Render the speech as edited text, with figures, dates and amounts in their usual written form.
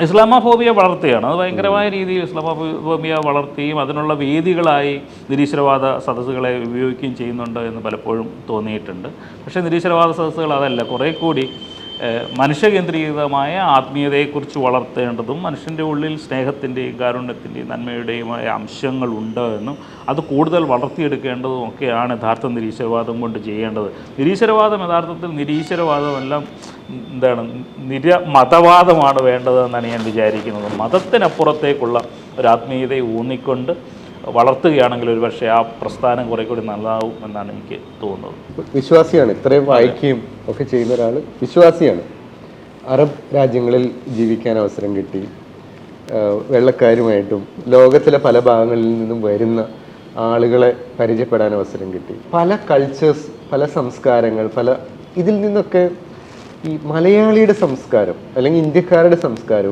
Islamophobia വളർത്തുകയാണ്. അത് ഭയങ്കരമായ രീതിയിൽ ഇസ്ലാമോഫോബിയ വളർത്തുകയും അതിനുള്ള വേദികളായി നിരീശ്വരവാദ സദസ്സുകളെ ഉപയോഗിക്കുകയും ചെയ്യുന്നുണ്ട് എന്ന് പലപ്പോഴും തോന്നിയിട്ടുണ്ട്. പക്ഷേ നിരീശ്വരവാദ സദസ്സുകൾ അതല്ല, കുറേ കൂടി മനുഷ്യകേന്ദ്രീകൃതമായ ആത്മീയതയെക്കുറിച്ച് വളർത്തേണ്ടതും മനുഷ്യൻ്റെ ഉള്ളിൽ സ്നേഹത്തിൻ്റെയും കാരുണ്യത്തിൻ്റെയും നന്മയുടെയുമായ അംശങ്ങളുണ്ട് എന്നും അത് കൂടുതൽ വളർത്തിയെടുക്കേണ്ടതും ഒക്കെയാണ് യഥാർത്ഥ നിരീശ്വരവാദം കൊണ്ട് ചെയ്യേണ്ടത്. നിരീശ്വരവാദം യഥാർത്ഥത്തിൽ നിരീശ്വരവാദമെല്ലാം മതവാദമാണ് വേണ്ടതെന്നാണ് ഞാൻ വിചാരിക്കുന്നത്. മതത്തിനപ്പുറത്തേക്കുള്ള ഒരു ആത്മീയതയെ ഊന്നിക്കൊണ്ട് വളർത്തുകയാണെങ്കിൽ ഒരു പക്ഷേ ആ പ്രസ്ഥാനം കുറെ കൂടി നല്ലതാവും എന്നാണ് എനിക്ക് തോന്നുന്നത്. വിശ്വാസിയാണ്, ഇത്രയും വായിക്കുകയും ഒക്കെ ചെയ്യുന്ന ഒരാൾ വിശ്വാസിയാണ്. അറബ് രാജ്യങ്ങളിൽ ജീവിക്കാൻ അവസരം കിട്ടി, വെള്ളക്കാരുമായിട്ടും ലോകത്തിലെ പല ഭാഗങ്ങളിൽ നിന്നും വരുന്ന ആളുകളെ പരിചയപ്പെടാൻ അവസരം കിട്ടി. പല കൾച്ചേഴ്സ്, പല സംസ്കാരങ്ങൾ, ഇതിൽ നിന്നൊക്കെ ഈ മലയാളിയുടെ സംസ്കാരം അല്ലെങ്കിൽ ഇന്ത്യക്കാരുടെ സംസ്കാരം